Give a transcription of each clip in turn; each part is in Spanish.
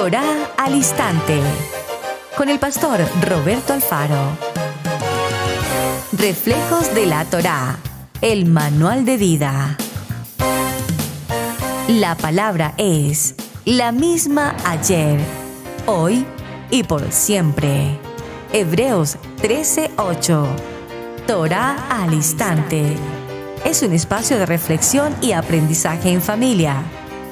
Torá al Instante, con el pastor Roberto Alfaro. Reflejos de la Torá, el manual de vida. La palabra es la misma ayer, hoy y por siempre. Hebreos 13:8. Torá al Instante. Es un espacio de reflexión y aprendizaje en familia,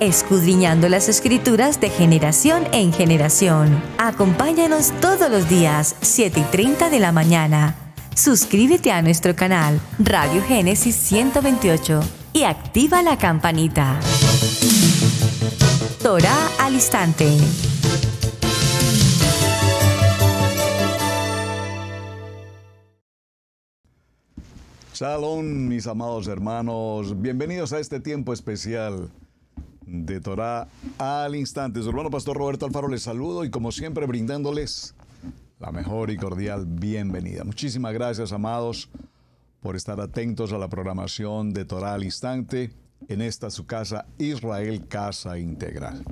escudriñando las Escrituras de generación en generación. Acompáñanos todos los días, 7:30 de la mañana. Suscríbete a nuestro canal Radio Génesis 128 y activa la campanita. Torá al Instante. Shalom, mis amados hermanos. Bienvenidos a este tiempo especial de Torá al Instante. Su hermano pastor Roberto Alfaro les saludo y como siempre brindándoles la mejor y cordial bienvenida. Muchísimas gracias, amados, por estar atentos a la programación de Torá al Instante en esta su casa, Israel Casa Integral.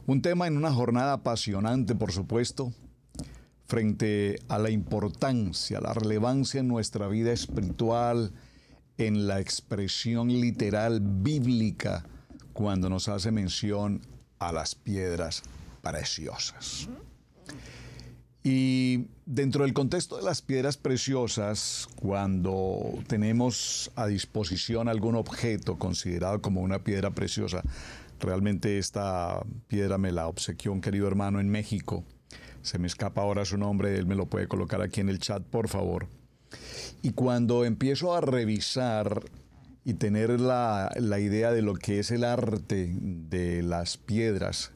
Un tema en una jornada apasionante, por supuesto, frente a la importancia, la relevancia en nuestra vida espiritual, en la expresión literal bíblica, cuando nos hace mención a las piedras preciosas. Y dentro del contexto de las piedras preciosas, cuando tenemos a disposición algún objeto considerado como una piedra preciosa, realmente esta piedra me la obsequió un querido hermano en México. Se me escapa ahora su nombre, él me lo puede colocar aquí en el chat, por favor. Y cuando empiezo a revisar y tener la idea de lo que es el arte de las piedras,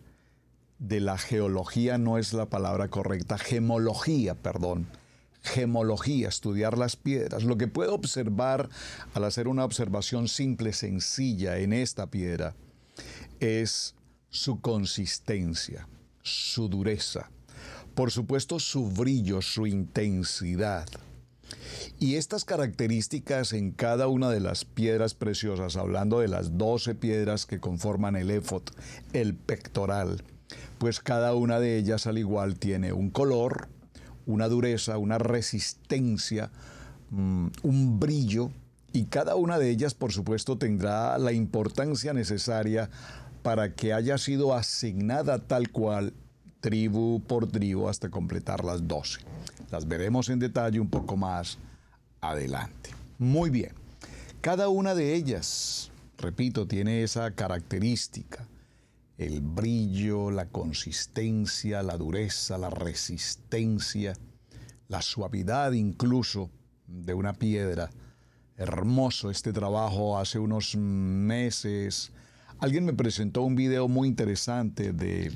de la geología no es la palabra correcta, gemología, estudiar las piedras. Lo que puedo observar al hacer una observación simple, sencilla en esta piedra, es su consistencia, su dureza. Por supuesto, su brillo, su intensidad. Y estas características en cada una de las piedras preciosas, hablando de las 12 piedras que conforman el éfod, el pectoral, pues cada una de ellas al igual tiene un color, una dureza, una resistencia, un brillo, y cada una de ellas, por supuesto, tendrá la importancia necesaria para que haya sido asignada tal cual, tribu por tribu, hasta completar las 12. Las veremos en detalle un poco más adelante. Muy bien. Cada una de ellas, repito, tiene esa característica. El brillo, la consistencia, la dureza, la resistencia, la suavidad incluso de una piedra. Hermoso este trabajo. Hace unos meses alguien me presentó un video muy interesante de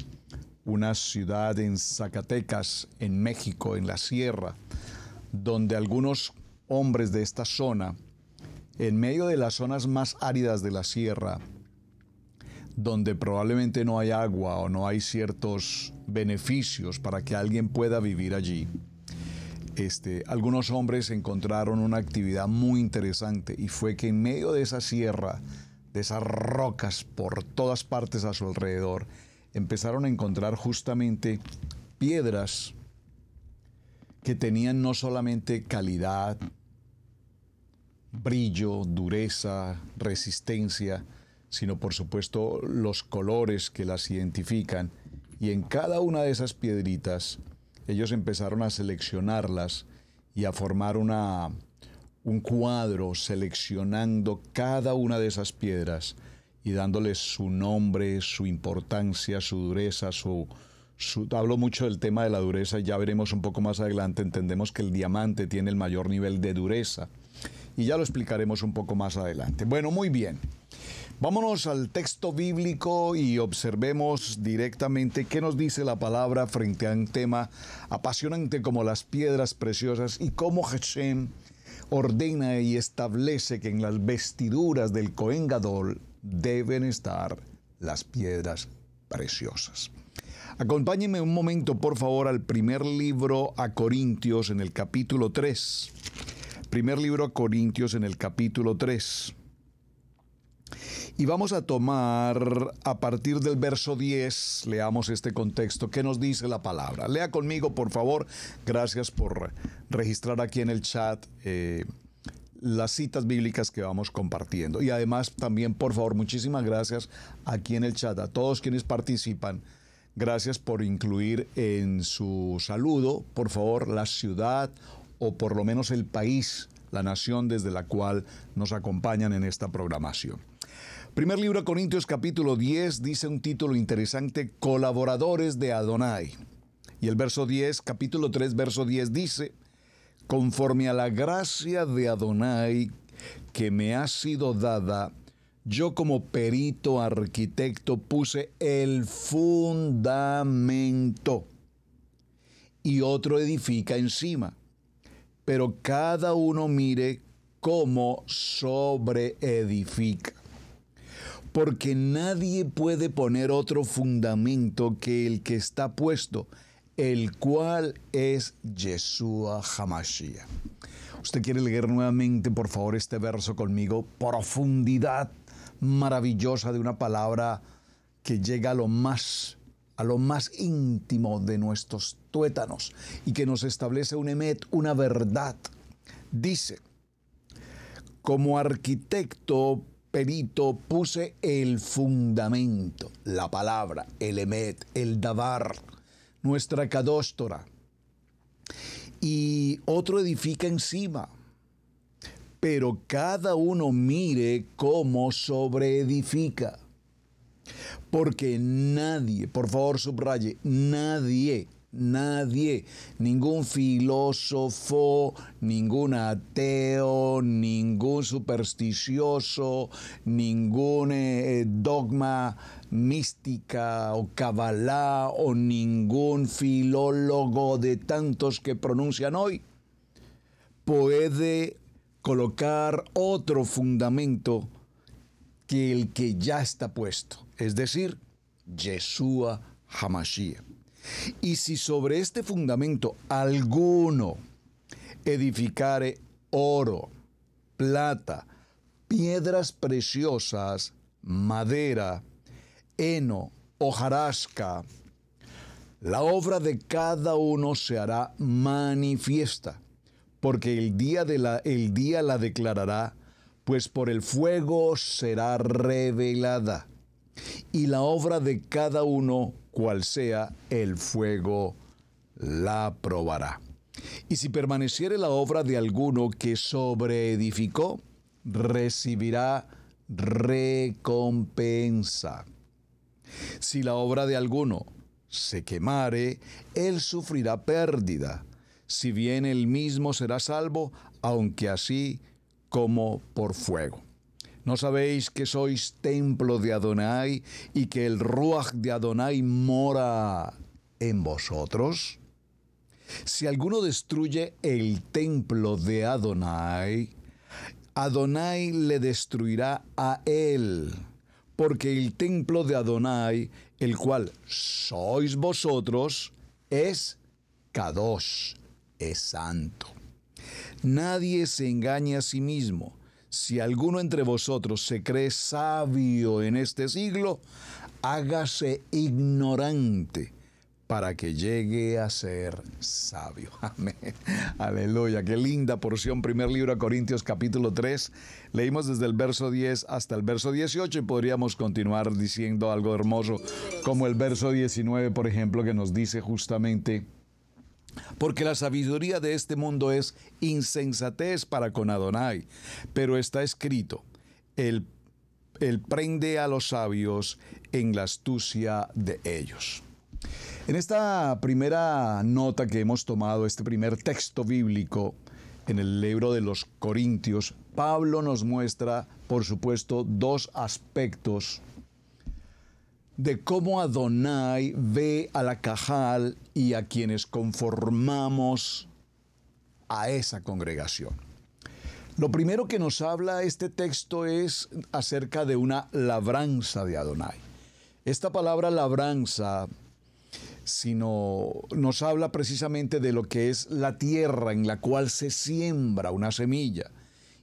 una ciudad en Zacatecas, en México, en la sierra, donde algunos hombres de esta zona, en medio de las zonas más áridas de la sierra, donde probablemente no hay agua o no hay ciertos beneficios para que alguien pueda vivir allí, algunos hombres encontraron una actividad muy interesante, y fue que en medio de esa sierra, de esas rocas por todas partes a su alrededor, empezaron a encontrar justamente piedras que tenían no solamente calidad, brillo, dureza, resistencia, sino por supuesto los colores que las identifican. Y en cada una de esas piedritas, ellos empezaron a seleccionarlas y a formar un cuadro seleccionando cada una de esas piedras y dándoles su nombre, su importancia, su dureza, hablo mucho del tema de la dureza, ya veremos un poco más adelante. Entendemos que el diamante tiene el mayor nivel de dureza y ya lo explicaremos un poco más adelante. Bueno, muy bien. Vámonos al texto bíblico y observemos directamente qué nos dice la palabra frente a un tema apasionante como las piedras preciosas y cómo Hashem ordena y establece que en las vestiduras del Cohen Gadol deben estar las piedras preciosas. Acompáñenme un momento, por favor, al primer libro a Corintios en el capítulo 3. Primer libro a Corintios en el capítulo 3. Y vamos a tomar a partir del verso 10, leamos este contexto. ¿Qué nos dice la palabra? Lea conmigo, por favor. Gracias por registrar aquí en el chat las citas bíblicas que vamos compartiendo. Y además también, por favor, muchísimas gracias aquí en el chat a todos quienes participan. Gracias por incluir en su saludo, por favor, la ciudad o por lo menos el país, la nación desde la cual nos acompañan en esta programación. Primer libro de Corintios, capítulo 10, dice un título interesante, Colaboradores de Adonai. Y el verso 10, capítulo 3, verso 10 dice, conforme a la gracia de Adonai que me ha sido dada, yo como perito arquitecto puse el fundamento y otro edifica encima. Pero cada uno mire cómo sobreedifica. Porque nadie puede poner otro fundamento que el que está puesto, el cual es Yeshua HaMashiach. Usted quiere leer nuevamente, por favor, este verso conmigo. Profundidad maravillosa de una palabra que llega a lo más íntimo de nuestros tuétanos y que nos establece un emet, una verdad. Dice, como arquitecto perito puse el fundamento, la palabra, el emet, el davar, nuestra Kadosh Torah, y otro edifica encima. Pero cada uno mire cómo sobreedifica. Porque nadie, por favor subraye, nadie, ningún filósofo, ningún ateo, ningún supersticioso, ningún dogma mística o cabalá o ningún filólogo de tantos que pronuncian hoy puede colocar otro fundamento que el que ya está puesto, es decir, Yeshua HaMashiach. Y si sobre este fundamento alguno edificare oro, plata, piedras preciosas, madera, heno, hojarasca, la obra de cada uno se hará manifiesta, porque el día la declarará, pues por el fuego será revelada, y la obra de cada uno, cual sea, el fuego la probará. Y si permaneciere la obra de alguno que sobreedificó, recibirá recompensa. Si la obra de alguno se quemare, él sufrirá pérdida, si bien él mismo será salvo, aunque así como por fuego. ¿No sabéis que sois templo de Adonai y que el Ruach de Adonai mora en vosotros? Si alguno destruye el templo de Adonai, Adonai le destruirá a él, porque el templo de Adonai, el cual sois vosotros, es Kadosh, es santo. Nadie se engañe a sí mismo. Si alguno entre vosotros se cree sabio en este siglo, hágase ignorante para que llegue a ser sabio. Amén. Aleluya. Qué linda porción. Primer libro de Corintios, capítulo 3. Leímos desde el verso 10 hasta el verso 18 y podríamos continuar diciendo algo hermoso, como el verso 19, por ejemplo, que nos dice justamente: porque la sabiduría de este mundo es insensatez para con Adonai, pero está escrito, él prende a los sabios en la astucia de ellos. En esta primera nota que hemos tomado, este primer texto bíblico en el libro de los Corintios, Pablo nos muestra, por supuesto, dos aspectos de cómo Adonai ve a la Cajal y a quienes conformamos a esa congregación. Lo primero que nos habla este texto es acerca de una labranza de Adonai. Esta palabra labranza nos habla precisamente de lo que es la tierra en la cual se siembra una semilla.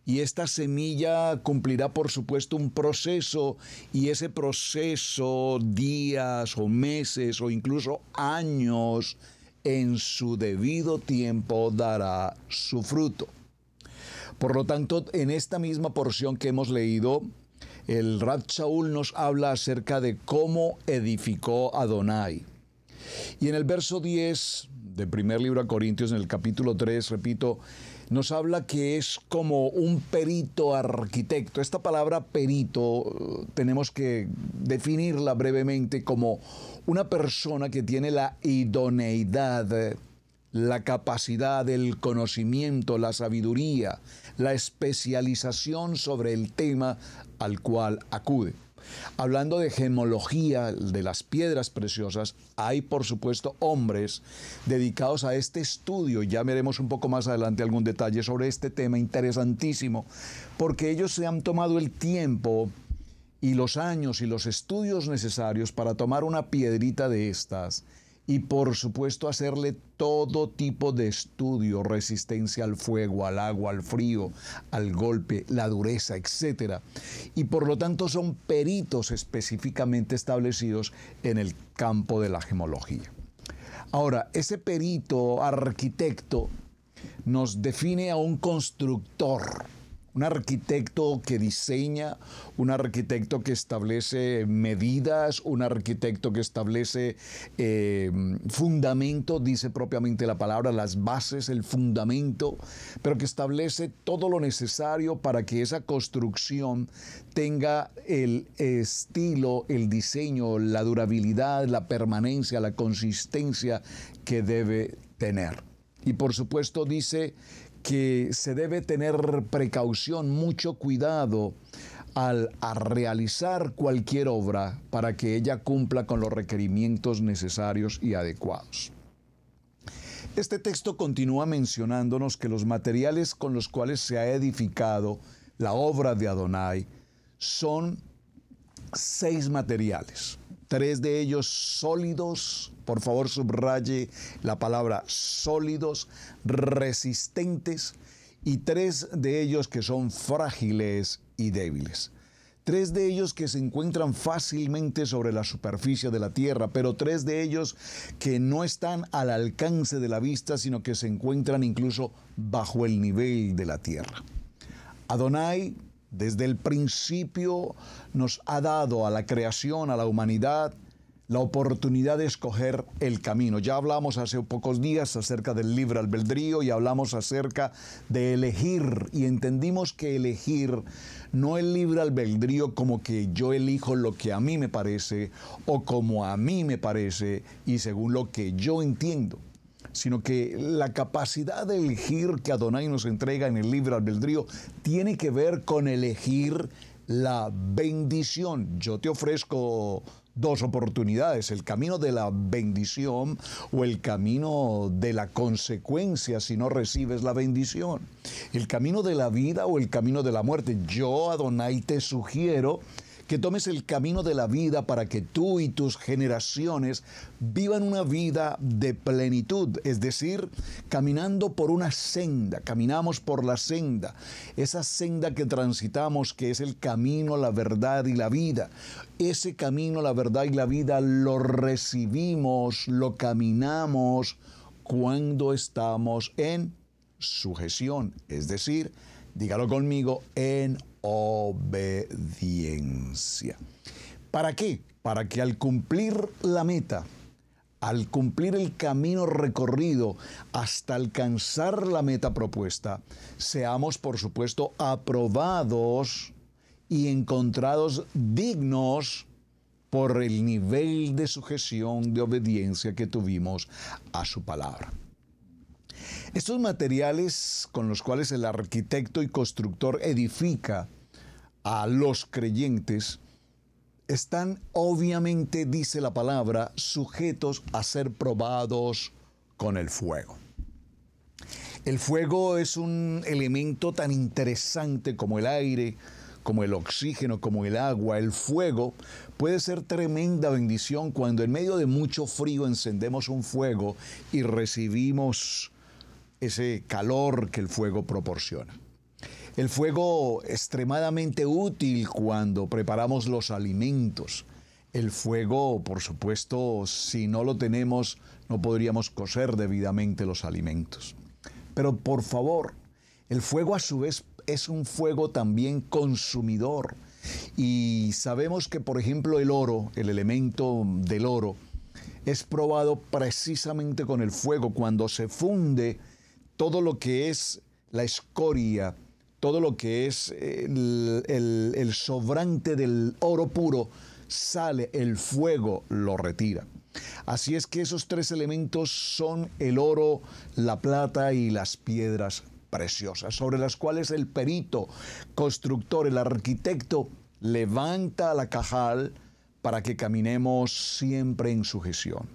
Y esta semilla cumplirá, por supuesto, un proceso, y ese proceso, días o meses o incluso años, en su debido tiempo dará su fruto. Por lo tanto, en esta misma porción que hemos leído, el Rab Shaul nos habla acerca de cómo edificó Adonai. Y en el verso 10 del primer libro a Corintios, en el capítulo 3, repito, nos habla que es como un perito arquitecto. Esta palabra perito tenemos que definirla brevemente como una persona que tiene la idoneidad, la capacidad, el conocimiento, la sabiduría, la especialización sobre el tema al cual acude. Hablando de gemología, de las piedras preciosas, hay por supuesto hombres dedicados a este estudio. Ya veremos un poco más adelante algún detalle sobre este tema interesantísimo, porque ellos se han tomado el tiempo y los años y los estudios necesarios para tomar una piedrita de estas y por supuesto hacerle todo tipo de estudio, resistencia al fuego, al agua, al frío, al golpe, la dureza, etc. Y por lo tanto son peritos específicamente establecidos en el campo de la gemología. Ahora, ese perito arquitecto nos define a un constructor, un arquitecto que diseña, un arquitecto que establece medidas, un arquitecto que establece fundamento, dice propiamente la palabra, las bases, el fundamento, pero que establece todo lo necesario para que esa construcción tenga el estilo, el diseño, la durabilidad, la permanencia, la consistencia que debe tener. Y por supuesto dice que se debe tener precaución, mucho cuidado al realizar cualquier obra para que ella cumpla con los requerimientos necesarios y adecuados. Este texto continúa mencionándonos que los materiales con los cuales se ha edificado la obra de Adonai son 6 materiales. 3 de ellos sólidos, por favor subraye la palabra sólidos, resistentes, y 3 de ellos que son frágiles y débiles. 3 de ellos que se encuentran fácilmente sobre la superficie de la tierra, pero 3 de ellos que no están al alcance de la vista, sino que se encuentran incluso bajo el nivel de la tierra. Adonai, desde el principio, nos ha dado a la creación, a la humanidad, la oportunidad de escoger el camino. Ya hablamos hace pocos días acerca del libre albedrío y hablamos acerca de elegir, y entendimos que elegir no el libre albedrío como que yo elijo lo que a mí me parece o como a mí me parece y según lo que yo entiendo, sino que la capacidad de elegir que Adonai nos entrega en el libre albedrío tiene que ver con elegir la bendición. Yo te ofrezco 2 oportunidades, el camino de la bendición o el camino de la consecuencia si no recibes la bendición. El camino de la vida o el camino de la muerte. Yo, Adonai, te sugiero que tomes el camino de la vida para que tú y tus generaciones vivan una vida de plenitud, es decir, caminando por una senda, caminamos por la senda, esa senda que transitamos, que es el camino, la verdad y la vida. Ese camino, la verdad y la vida lo recibimos, lo caminamos cuando estamos en sujeción, es decir, dígalo conmigo, en obediencia. ¿Para qué? Para que al cumplir la meta, al cumplir el camino recorrido hasta alcanzar la meta propuesta, seamos por supuesto aprobados y encontrados dignos por el nivel de sujeción, de obediencia que tuvimos a su palabra. Estos materiales con los cuales el arquitecto y constructor edifica a los creyentes están obviamente, dice la palabra, sujetos a ser probados con el fuego. El fuego es un elemento tan interesante como el aire, como el oxígeno, como el agua. El fuego puede ser tremenda bendición cuando en medio de mucho frío encendemos un fuego y recibimos ese calor que el fuego proporciona. El fuego extremadamente útil cuando preparamos los alimentos. El fuego, por supuesto, si no lo tenemos, no podríamos cocer debidamente los alimentos. Pero por favor, el fuego a su vez es un fuego también consumidor. Y sabemos que, por ejemplo, el oro, el elemento del oro, es probado precisamente con el fuego. Cuando se funde todo lo que es la escoria, todo lo que es el sobrante del oro puro, sale, el fuego lo retira. Así es que esos tres elementos son el oro, la plata y las piedras preciosas, sobre las cuales el perito, constructor, el arquitecto, levanta la cajal para que caminemos siempre en sujeción.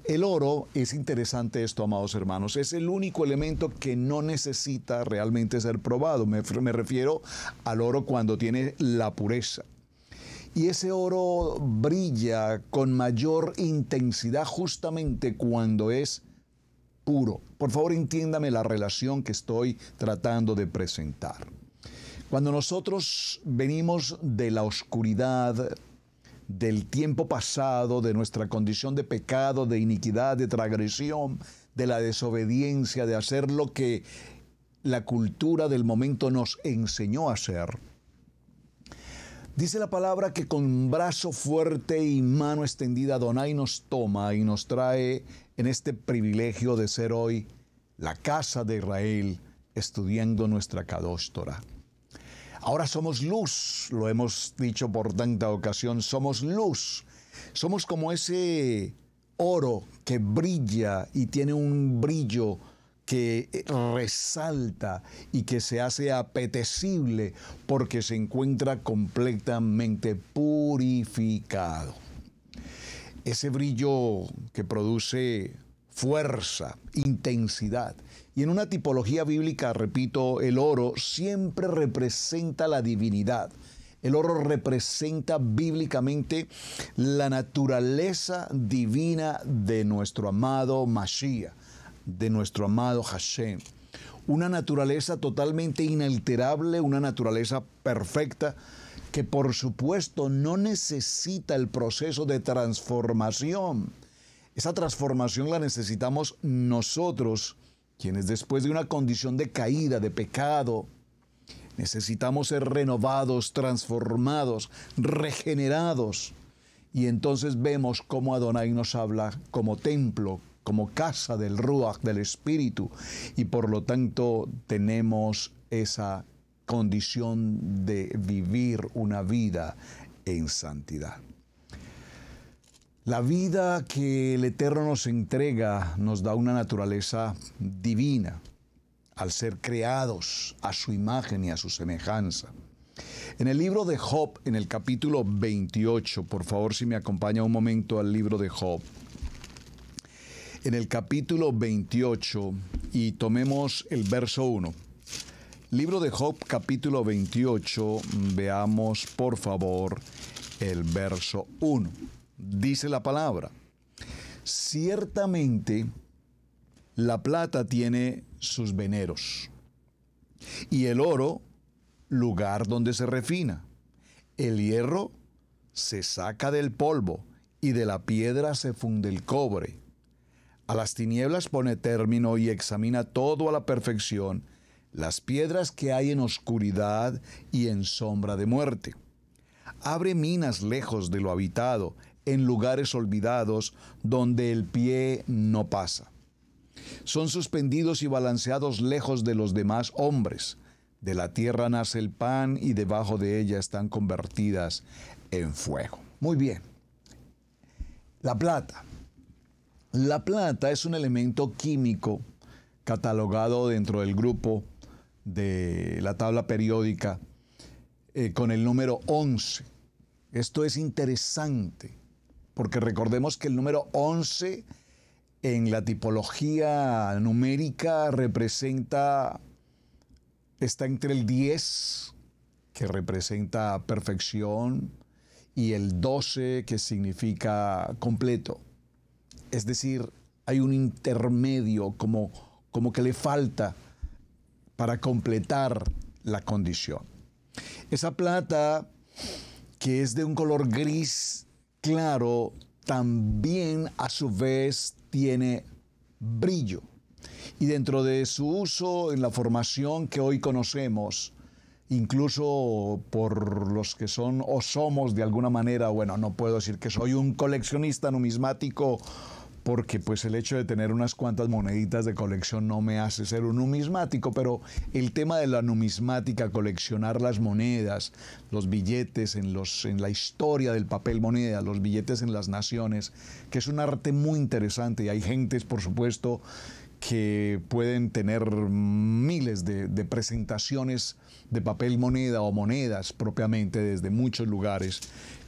El oro, es interesante esto, amados hermanos, es el único elemento que no necesita realmente ser probado. Me refiero al oro cuando tiene la pureza. Y ese oro brilla con mayor intensidad justamente cuando es puro. Por favor, entiéndame la relación que estoy tratando de presentar. Cuando nosotros venimos de la oscuridad, del tiempo pasado, de nuestra condición de pecado, de iniquidad, de transgresión, de la desobediencia, de hacer lo que la cultura del momento nos enseñó a hacer, dice la palabra que con brazo fuerte y mano extendida Adonai nos toma y nos trae en este privilegio de ser hoy la casa de Israel estudiando nuestra Kadosh Torah. Ahora somos luz, lo hemos dicho por tanta ocasión, somos luz. Somos como ese oro que brilla y tiene un brillo que resalta y que se hace apetecible porque se encuentra completamente purificado. Ese brillo que produce fuerza, intensidad. Y en una tipología bíblica, repito, el oro siempre representa la divinidad. El oro representa bíblicamente la naturaleza divina de nuestro amado Mashiach, de nuestro amado Hashem. Una naturaleza totalmente inalterable, una naturaleza perfecta, que por supuesto no necesita el proceso de transformación. Esa transformación la necesitamos nosotros, quienes después de una condición de caída, de pecado, necesitamos ser renovados, transformados, regenerados. Y entonces vemos cómo Adonai nos habla como templo, como casa del Ruach, del Espíritu. Y por lo tanto tenemos esa condición de vivir una vida en santidad. La vida que el Eterno nos entrega nos da una naturaleza divina, al ser creados a su imagen y a su semejanza. En el libro de Job, en el capítulo 28, por favor si me acompaña un momento al libro de Job. En el capítulo 28, y tomemos el verso 1. Libro de Job, capítulo 28, veamos por favor el verso 1. Dice la palabra: ciertamente la plata tiene sus veneros, y el oro lugar donde se refina. El hierro se saca del polvo, y de la piedra se funde el cobre. A las tinieblas pone término y examina todo a la perfección, las piedras que hay en oscuridad y en sombra de muerte. Abre minas lejos de lo habitado, en lugares olvidados donde el pie no pasa. Son suspendidos y balanceados lejos de los demás hombres. De la tierra nace el pan y debajo de ella están convertidas en fuego. Muy bien. La plata. La plata es un elemento químico catalogado dentro del grupo de la tabla periódica con el número 11. Esto es interesante porque recordemos que el número 11 en la tipología numérica está entre el 10, que representa perfección, y el 12, que significa completo. Es decir, hay un intermedio como que le falta para completar la condición. Esa plata que es de un color gris claro, también a su vez tiene brillo. Y dentro de su uso en la formación que hoy conocemos, incluso por los que son o somos de alguna manera, bueno, no puedo decir que soy un coleccionista numismático, porque pues el hecho de tener unas cuantas moneditas de colección no me hace ser un numismático, pero el tema de la numismática, coleccionar las monedas, los billetes en la historia del papel moneda, los billetes en las naciones, que es un arte muy interesante y hay gentes, por supuesto, que pueden tener miles de presentaciones de papel moneda o monedas propiamente desde muchos lugares,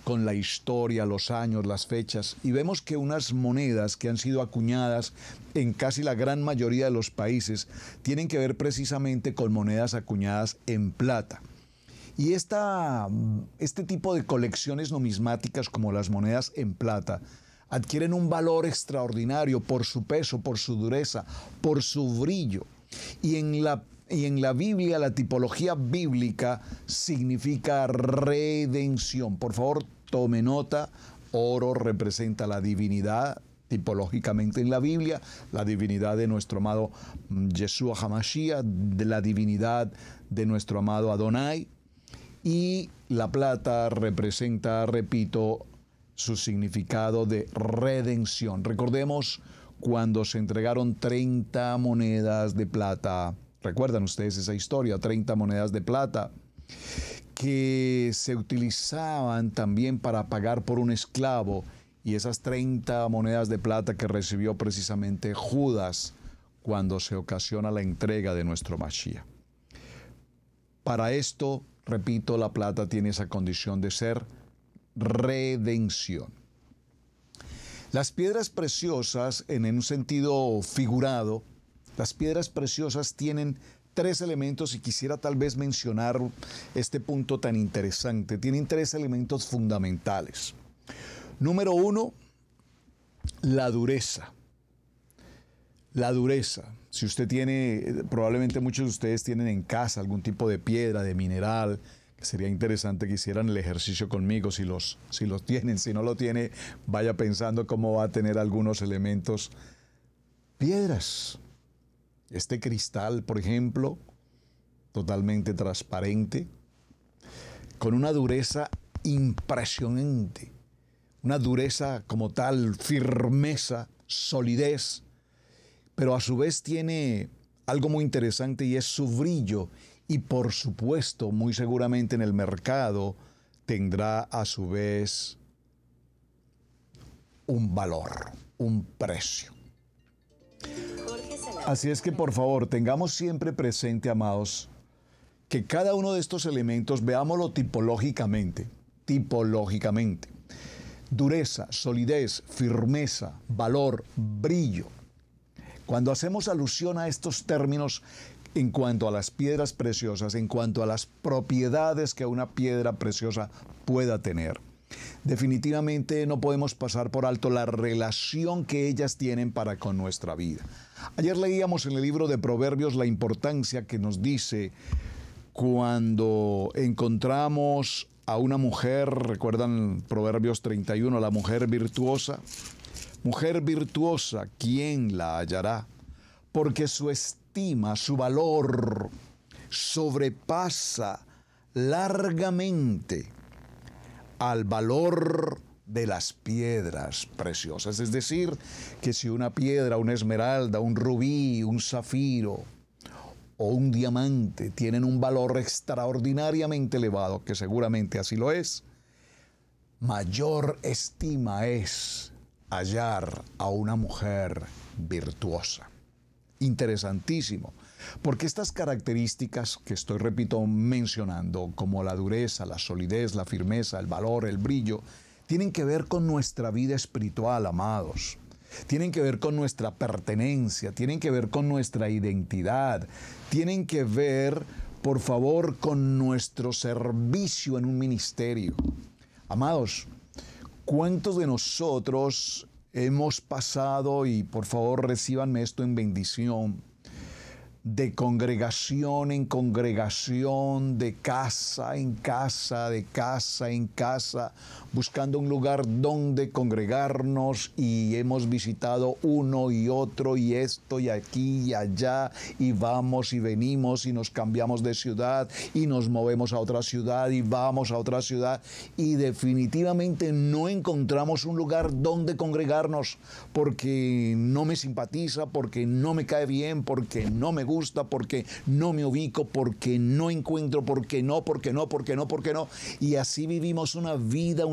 con la historia, los años, las fechas, y vemos que unas monedas que han sido acuñadas en casi la gran mayoría de los países tienen que ver precisamente con monedas acuñadas en plata. Y este tipo de colecciones numismáticas como las monedas en plata adquieren un valor extraordinario por su peso, por su dureza, por su brillo. Y en la Biblia, la tipología bíblica significa redención. Por favor, tome nota, oro representa la divinidad, tipológicamente en la Biblia, la divinidad de nuestro amado Yeshua HaMashiach, de la divinidad de nuestro amado Adonai, y la plata representa, repito, su significado de redención. Recordemos cuando se entregaron 30 monedas de plata. ¿Recuerdan ustedes esa historia? 30 monedas de plata que se utilizaban también para pagar por un esclavo, y esas 30 monedas de plata que recibió precisamente Judas cuando se ocasiona la entrega de nuestro Mashiach. Para esto, repito, la plata tiene esa condición de ser redención. Las piedras preciosas, en un sentido figurado, las piedras preciosas tienen 3 elementos, y quisiera tal vez mencionar este punto tan interesante. Tienen 3 elementos fundamentales. Número 1, la dureza. La dureza. Si usted tiene, probablemente muchos de ustedes tienen en casa algún tipo de piedra, de mineral, que sería interesante que hicieran el ejercicio conmigo si los tienen. Si no lo tiene, vaya pensando cómo va a tener algunos elementos. Piedras. Este cristal, por ejemplo, totalmente transparente, con una dureza impresionante, una dureza como tal, firmeza, solidez, pero a su vez tiene algo muy interesante y es su brillo, y por supuesto, muy seguramente en el mercado tendrá a su vez un valor, un precio. Así es que por favor, tengamos siempre presente, amados, que cada uno de estos elementos, veámoslo tipológicamente. Dureza, solidez, firmeza, valor, brillo. Cuando hacemos alusión a estos términos en cuanto a las piedras preciosas, en cuanto a las propiedades que una piedra preciosa pueda tener, definitivamente no podemos pasar por alto la relación que ellas tienen para con nuestra vida. Ayer leíamos en el libro de Proverbios la importancia que nos dice cuando encontramos a una mujer, recuerdan Proverbios 31, la mujer virtuosa. Mujer virtuosa, ¿quién la hallará? Porque su estima, su valor sobrepasa largamente al valor de las piedras preciosas. Es decir, que si una piedra, una esmeralda, un rubí, un zafiro o un diamante tienen un valor extraordinariamente elevado, que seguramente así lo es, mayor estima es hallar a una mujer virtuosa. Interesantísimo, porque estas características que estoy, repito, mencionando, como la dureza, la solidez, la firmeza, el valor, el brillo, tienen que ver con nuestra vida espiritual, amados. Tienen que ver con nuestra pertenencia, tienen que ver con nuestra identidad, tienen que ver, por favor, con nuestro servicio en un ministerio. Amados, ¿cuántos de nosotros hemos pasado, y por favor recíbanme esto en bendición, de congregación en congregación, de casa en casa, de casa en casa, buscando un lugar donde congregarnos, y hemos visitado uno y otro y esto y aquí y allá, y vamos y venimos y nos cambiamos de ciudad y nos movemos a otra ciudad y vamos a otra ciudad, y definitivamente no encontramos un lugar donde congregarnos porque no me simpatiza, porque no me cae bien, porque no me gusta, porque no me ubico, porque no encuentro, porque no, y así vivimos una vida,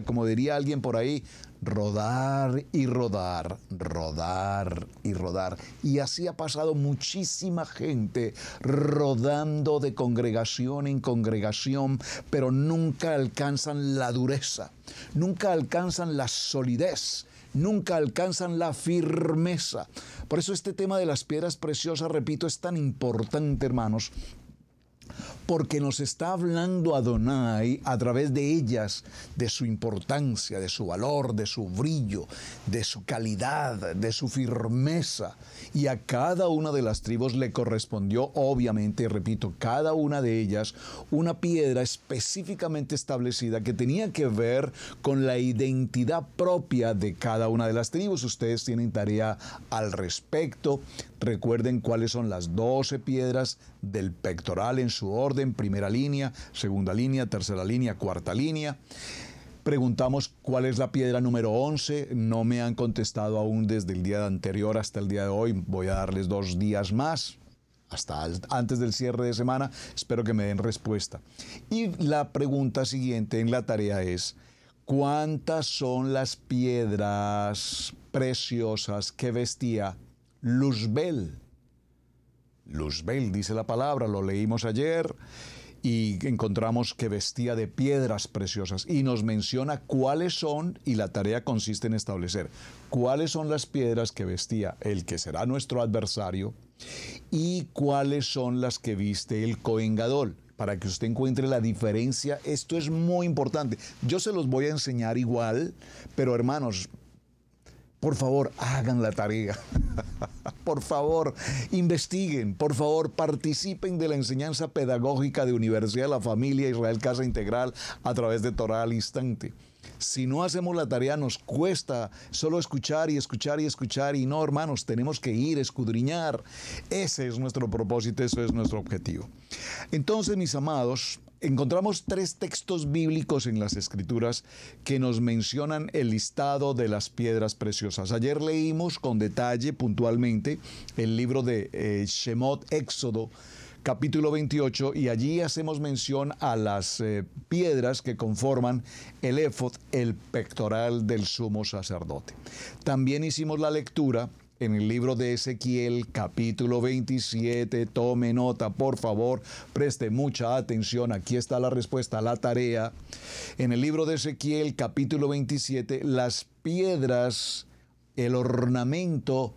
como diría alguien por ahí, rodar y rodar, rodar y rodar. Y así ha pasado muchísima gente rodando de congregación en congregación, pero nunca alcanzan la dureza, nunca alcanzan la solidez, nunca alcanzan la firmeza. Por eso este tema de las piedras preciosas, repito, es tan importante, hermanos, porque nos está hablando Adonai a través de ellas, de su importancia, de su valor, de su brillo, de su calidad, de su firmeza. Y a cada una de las tribus le correspondió, obviamente, repito, cada una de ellas, una piedra específicamente establecida que tenía que ver con la identidad propia de cada una de las tribus. Ustedes tienen tarea al respecto. Recuerden cuáles son las 12 piedras del pectoral en su orden: primera línea, segunda línea, tercera línea, cuarta línea. Preguntamos cuál es la piedra número 11. No me han contestado aún desde el día anterior hasta el día de hoy. Voy a darles 2 días más, hasta antes del cierre de semana. Espero que me den respuesta. Y la pregunta siguiente en la tarea es: ¿cuántas son las piedras preciosas que vestía Luzbel? Luzbel dice la palabra, lo leímos ayer y encontramos que vestía de piedras preciosas, y nos menciona cuáles son, y la tarea consiste en establecer cuáles son las piedras que vestía el que será nuestro adversario y cuáles son las que viste el Cohen Gadol, para que usted encuentre la diferencia. Esto es muy importante. Yo se los voy a enseñar igual, pero hermanos, por favor, hagan la tarea. Por favor, investiguen. Por favor, participen de la enseñanza pedagógica de Universidad de la Familia Israel Casa Integral a través de Torah al Instante. Si no hacemos la tarea, nos cuesta solo escuchar y escuchar y escuchar. Y no, hermanos, tenemos que ir, escudriñar. Ese es nuestro propósito, eso es nuestro objetivo. Entonces, mis amados, encontramos 3 textos bíblicos en las Escrituras que nos mencionan el listado de las piedras preciosas. Ayer leímos con detalle, puntualmente, el libro de Shemot, Éxodo, capítulo 28, y allí hacemos mención a las piedras que conforman el éfod, el pectoral del sumo sacerdote. También hicimos la lectura en el libro de Ezequiel, capítulo 27, tome nota, por favor, preste mucha atención, aquí está la respuesta a la tarea. En el libro de Ezequiel, capítulo 27, las piedras, el ornamento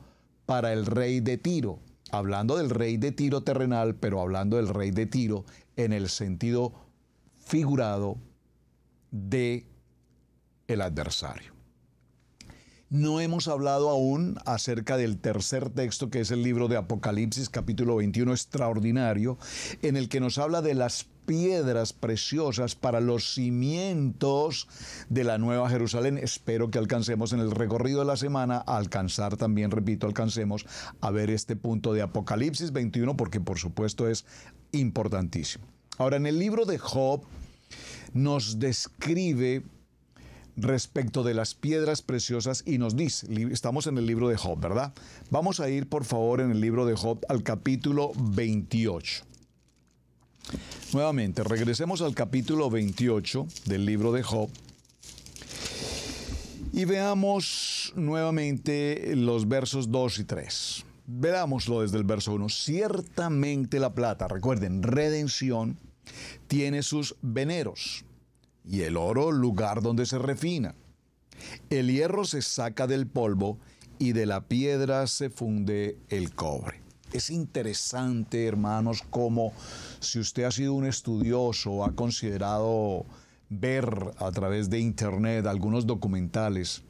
para el rey de Tiro, hablando del rey de Tiro terrenal, pero hablando del rey de Tiro en el sentido figurado de el adversario. No hemos hablado aún acerca del tercer texto, que es el libro de Apocalipsis, capítulo 21, extraordinario, en el que nos habla de las piedras preciosas para los cimientos de la Nueva Jerusalén. Espero que alcancemos en el recorrido de la semana, alcancemos a ver este punto de Apocalipsis 21, porque por supuesto es importantísimo. Ahora, en el libro de Job nos describe respecto de las piedras preciosas y nos dice, estamos en el libro de Job, ¿verdad? Vamos a ir, por favor, en el libro de Job al capítulo 28. Nuevamente, regresemos al capítulo 28 del libro de Job y veamos nuevamente los versos 2 y 3. Veámoslo desde el verso 1. Ciertamente la plata, recuerden, redención, tiene sus veneros, y el oro, lugar donde se refina. El hierro se saca del polvo, y de la piedra se funde el cobre. Es interesante, hermanos, cómo, si usted ha sido un estudioso, ha considerado ver a través de internet algunos documentales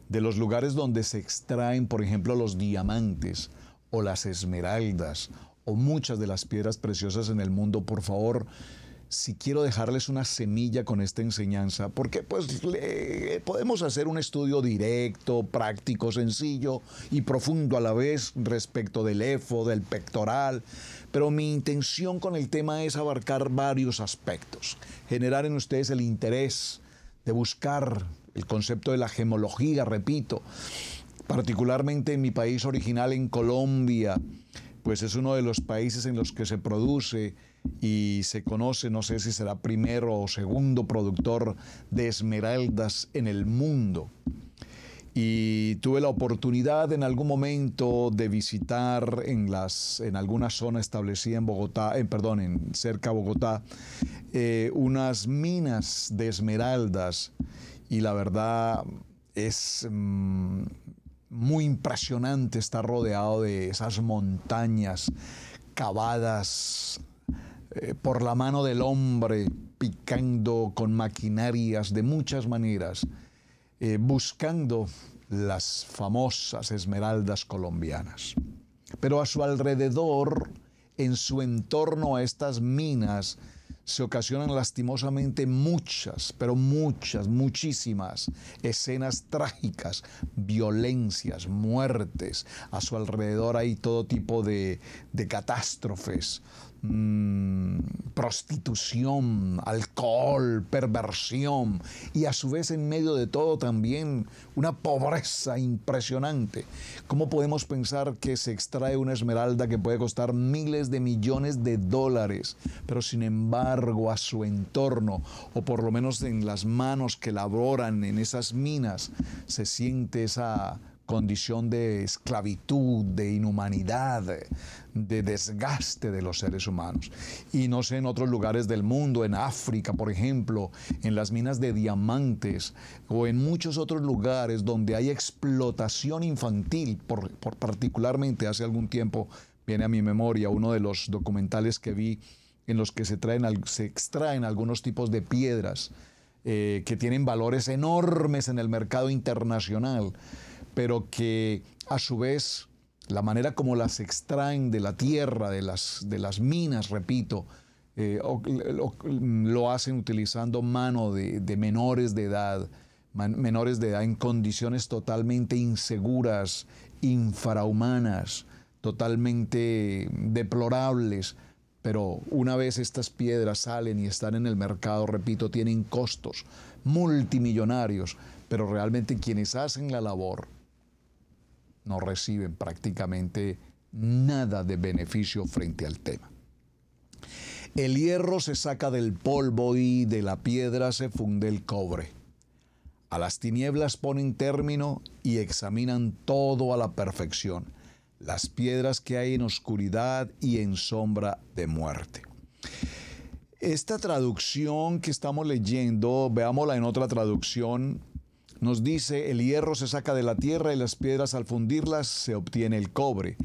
de los lugares donde se extraen, por ejemplo, los diamantes o las esmeraldas o muchas de las piedras preciosas en el mundo, por favor, si quiero dejarles una semilla con esta enseñanza, porque pues podemos hacer un estudio directo, práctico, sencillo y profundo a la vez respecto del éfod, del pectoral, pero mi intención con el tema es abarcar varios aspectos, generar en ustedes el interés de buscar el concepto de la gemología, repito, particularmente en mi país original, en Colombia, pues es uno de los países en los que se produce y se conoce, no sé si será primero o segundo productor de esmeraldas en el mundo. Y tuve la oportunidad en algún momento de visitar en alguna zona establecida en Bogotá, cerca de Bogotá, unas minas de esmeraldas, y la verdad es muy impresionante estar rodeado de esas montañas cavadas por la mano del hombre, picando con maquinarias de muchas maneras, buscando las famosas esmeraldas colombianas. Pero a su alrededor, en su entorno a estas minas, se ocasionan lastimosamente muchas, pero muchísimas escenas trágicas, violencias, muertes. A su alrededor hay todo tipo de catástrofes, prostitución, alcohol, perversión, y a su vez en medio de todo también una pobreza impresionante. ¿Cómo podemos pensar que se extrae una esmeralda que puede costar miles de millones de dólares, pero sin embargo a su entorno, o por lo menos en las manos que laboran en esas minas, se siente esa condición de esclavitud, de inhumanidad, de desgaste de los seres humanos? Y no sé, en otros lugares del mundo, en África, por ejemplo, en las minas de diamantes, o en muchos otros lugares donde hay explotación infantil, particularmente hace algún tiempo, viene a mi memoria uno de los documentales que vi en los que se extraen algunos tipos de piedras que tienen valores enormes en el mercado internacional, pero que a su vez la manera como las extraen de la tierra, de las minas, repito, lo hacen utilizando mano de menores de edad en condiciones totalmente inseguras, infrahumanas, totalmente deplorables. Pero una vez estas piedras salen y están en el mercado, repito, tienen costos multimillonarios, pero realmente quienes hacen la labor no reciben prácticamente nada de beneficio frente al tema. El hierro se saca del polvo y de la piedra se funde el cobre. A las tinieblas ponen término y examinan todo a la perfección, las piedras que hay en oscuridad y en sombra de muerte. Esta traducción que estamos leyendo, veámosla en otra traducción, nos dice: el hierro se saca de la tierra y las piedras al fundirlas se obtiene el cobre.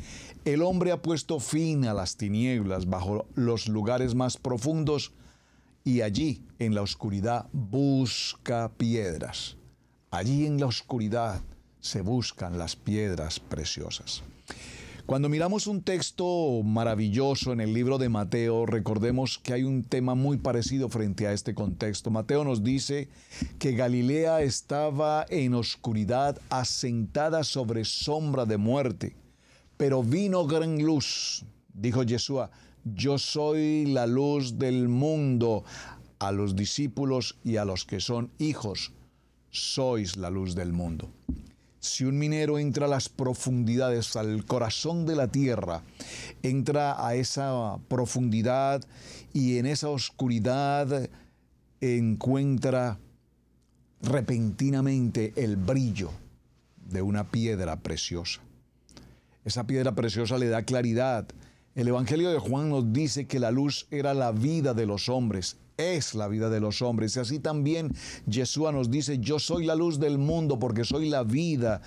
El hombre ha puesto fin a las tinieblas bajo los lugares más profundos y allí en la oscuridad busca piedras. Allí en la oscuridad se buscan las piedras preciosas. Cuando miramos un texto maravilloso en el libro de Mateo, recordemos que hay un tema muy parecido frente a este contexto. Mateo nos dice que Galilea estaba en oscuridad, asentada sobre sombra de muerte, pero vino gran luz. Dijo Yeshua: yo soy la luz del mundo. A los discípulos y a los que son hijos, sois la luz del mundo. Si un minero entra a las profundidades, al corazón de la tierra, entra a esa profundidad y en esa oscuridad encuentra repentinamente el brillo de una piedra preciosa. Esa piedra preciosa le da claridad. El Evangelio de Juan nos dice que la luz era la vida de los hombres. Es la vida de los hombres. Y así también Yeshua nos dice: yo soy la luz del mundo porque soy la vida.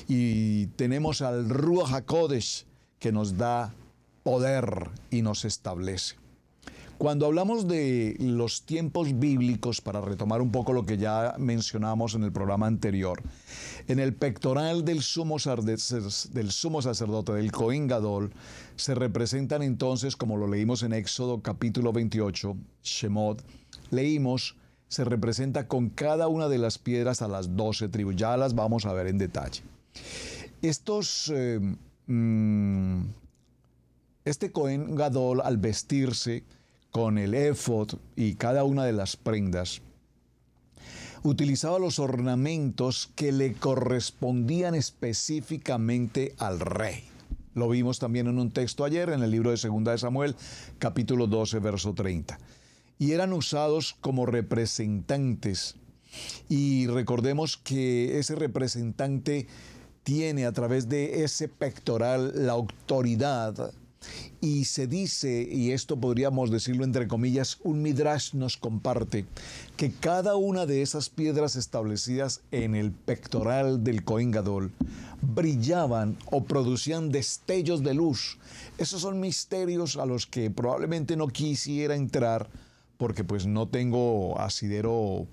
Y tenemos al Ruach HaKodesh que nos da poder y nos establece. Cuando hablamos de los tiempos bíblicos, para retomar un poco lo que ya mencionamos en el programa anterior, en el pectoral del sumo sacerdote, del Cohen Gadol, se representan entonces, como lo leímos en Éxodo capítulo 28, Shemot, leímos, se representa con cada una de las piedras a las 12 tribus. Ya las vamos a ver en detalle. Este Cohen Gadol, al vestirse con el éfod y cada una de las prendas, utilizaba los ornamentos que le correspondían específicamente al rey. Lo vimos también en un texto ayer en el libro de 2 de Samuel, capítulo 12, verso 30. Y eran usados como representantes. Y recordemos que ese representante tiene a través de ese pectoral la autoridad. Y se dice, y esto podríamos decirlo entre comillas, un midrash nos comparte, que cada una de esas piedras establecidas en el pectoral del Cohen Gadol brillaban o producían destellos de luz. Esos son misterios a los que probablemente no quisiera entrar, porque pues no tengo asidero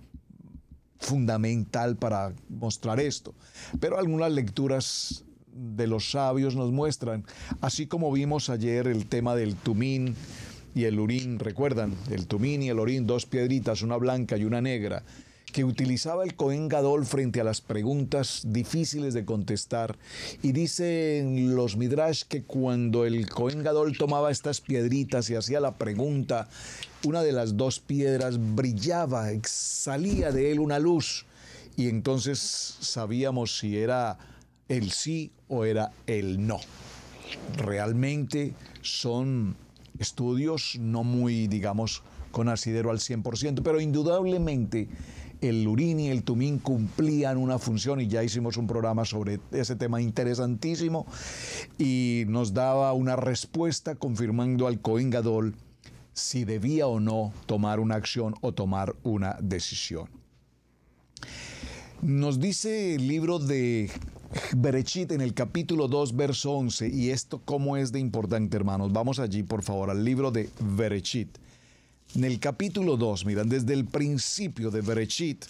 fundamental para mostrar esto. Pero algunas lecturas de los sabios nos muestran, así como vimos ayer el tema del tumín y el urín, ¿recuerdan? El tumín y el urín, dos piedritas, una blanca y una negra, que utilizaba el Cohen Gadol frente a las preguntas difíciles de contestar. Y dicen los midrash que cuando el Cohen Gadol tomaba estas piedritas y hacía la pregunta, una de las dos piedras brillaba, salía de él una luz, y entonces sabíamos si era el sí o era el no. Realmente son estudios no muy, digamos, con asidero al 100%, pero indudablemente el urín y el tumín cumplían una función, y ya hicimos un programa sobre ese tema interesantísimo, y nos daba una respuesta confirmando al Cohen Gadol si debía o no tomar una acción o tomar una decisión. Nos dice el libro de Bereshit en el capítulo 2, verso 11, y esto cómo es de importante, hermanos. Vamos allí, por favor, al libro de Bereshit. En el capítulo 2, miran, desde el principio de Bereshit,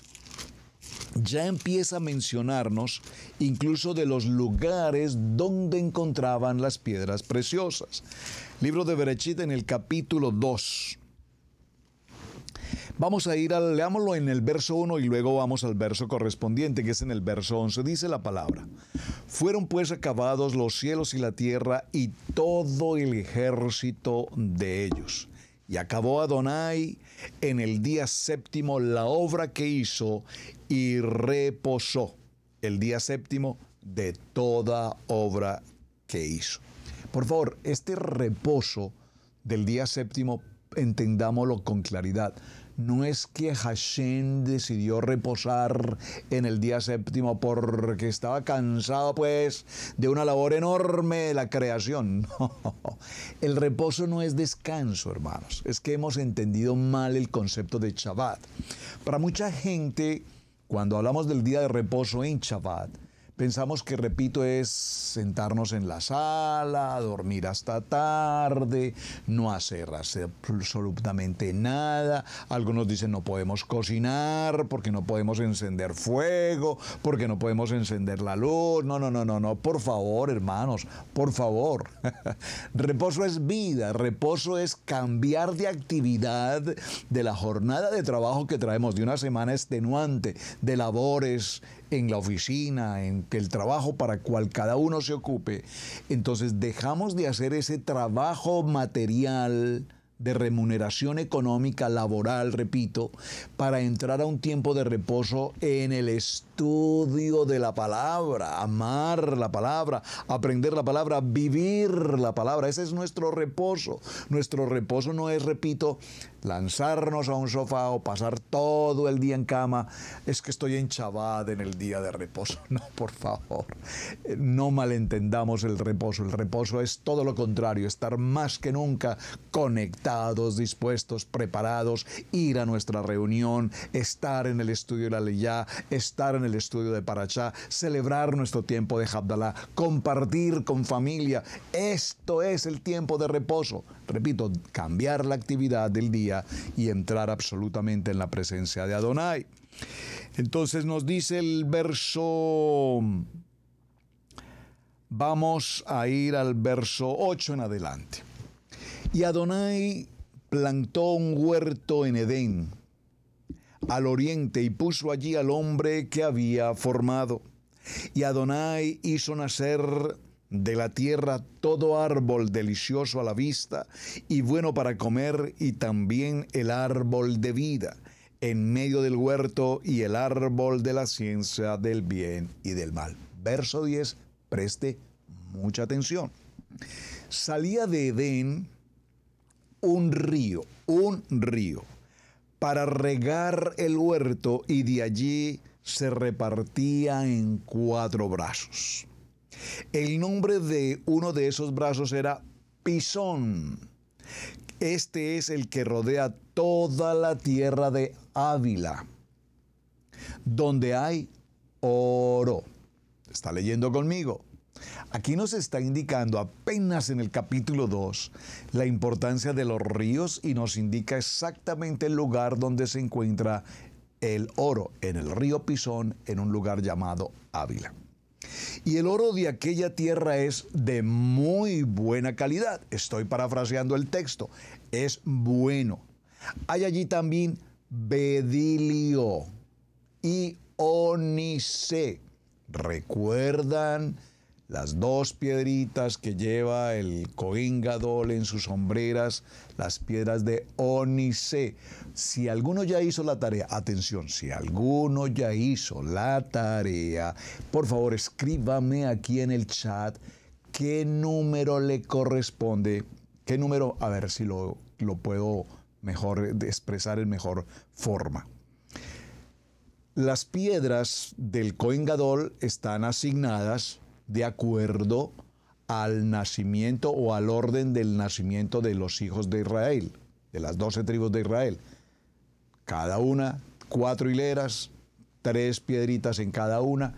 ya empieza a mencionarnos incluso de los lugares donde encontraban las piedras preciosas. Libro de Bereshit en el capítulo 2. Vamos a ir leámoslo en el verso 1 y luego vamos al verso correspondiente, que es en el verso 11. Dice la palabra: fueron pues acabados los cielos y la tierra y todo el ejército de ellos. Y acabó Adonai en el día séptimo la obra que hizo y reposó el día séptimo de toda obra que hizo. Por favor, este reposo del día séptimo, entendámoslo con claridad. No es que Hashem decidió reposar en el día séptimo porque estaba cansado, pues, de una labor enorme de la creación. No. El reposo no es descanso, hermanos. Es que hemos entendido mal el concepto de Shabbat. Para mucha gente, cuando hablamos del día de reposo en Shabbat, pensamos que, repito, es sentarnos en la sala, dormir hasta tarde, no hacer absolutamente nada. Algunos dicen no podemos cocinar porque no podemos encender fuego, porque no podemos encender la luz. No. Por favor, hermanos, por favor. Reposo es vida, reposo es cambiar de actividad de la jornada de trabajo que traemos, de una semana extenuante, de labores en la oficina, en que el trabajo para cual cada uno se ocupe. Entonces dejamos de hacer ese trabajo material de remuneración económica, laboral, repito, para entrar a un tiempo de reposo en el estudio de la palabra, amar la palabra, aprender la palabra, vivir la palabra. Ese es nuestro reposo. Nuestro reposo no es, repito, lanzarnos a un sofá o pasar todo el día en cama. Es que estoy en Shabbat en el día de reposo. No, por favor, no malentendamos el reposo. El reposo es todo lo contrario, estar más que nunca conectado conectados, dispuestos, preparados, ir a nuestra reunión, estar en el estudio de la Leyá, estar en el estudio de Parashá, celebrar nuestro tiempo de Havdalah, compartir con familia. Esto es el tiempo de reposo. Repito, cambiar la actividad del día y entrar absolutamente en la presencia de Adonai. Entonces nos dice el verso... Vamos a ir al verso 8 en adelante. Y Adonai plantó un huerto en Edén, al oriente, y puso allí al hombre que había formado. Y Adonai hizo nacer de la tierra todo árbol delicioso a la vista y bueno para comer, y también el árbol de vida en medio del huerto y el árbol de la ciencia del bien y del mal. Verso 10, preste mucha atención. Salía de Edén un río, para regar el huerto, y de allí se repartía en 4 brazos. El nombre de uno de esos brazos era Pisón. Este es el que rodea toda la tierra de Ávila, donde hay oro. ¿Está leyendo conmigo? Aquí nos está indicando apenas en el capítulo 2 la importancia de los ríos, y nos indica exactamente el lugar donde se encuentra el oro, en el río Pisón, en un lugar llamado Ávila. Y el oro de aquella tierra es de muy buena calidad. Estoy parafraseando el texto. Es bueno. Hay allí también bedilio y ónice. ¿Recuerdan las 2 piedritas que lleva el Cohen Gadol en sus hombreras? Las piedras de ónice. Si alguno ya hizo la tarea, atención, si alguno ya hizo la tarea, por favor escríbame aquí en el chat qué número le corresponde, qué número, a ver si lo puedo mejor expresar en mejor forma. Las piedras del Cohen Gadol están asignadas de acuerdo al nacimiento o al orden del nacimiento de los hijos de Israel, de las 12 tribus de Israel. Cada una, 4 hileras, 3 piedritas en cada una.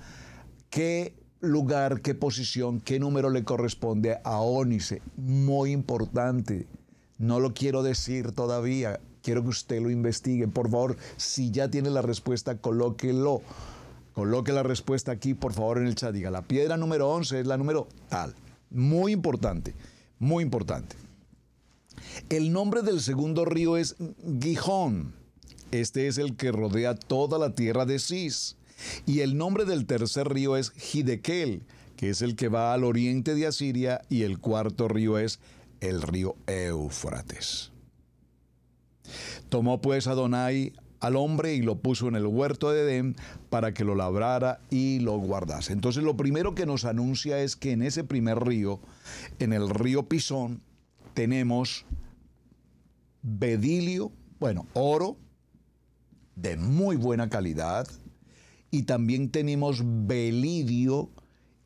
¿Qué lugar, qué posición, qué número le corresponde a ónice? Muy importante. No lo quiero decir todavía. Quiero que usted lo investigue. Por favor, si ya tiene la respuesta, colóquelo. Coloque la respuesta aquí, por favor, en el chat. Diga, la piedra número 11 es la número tal. Muy importante, muy importante. El nombre del segundo río es Gihón. Este es el que rodea toda la tierra de Cis. Y el nombre del tercer río es Hidekel, que es el que va al oriente de Asiria. Y el cuarto río es el río Éufrates. Tomó pues Adonai al hombre y lo puso en el huerto de Edén para que lo labrara y lo guardase. Entonces lo primero que nos anuncia es que en ese primer río, en el río Pisón, tenemos bedilio, oro de muy buena calidad, y también tenemos belidio,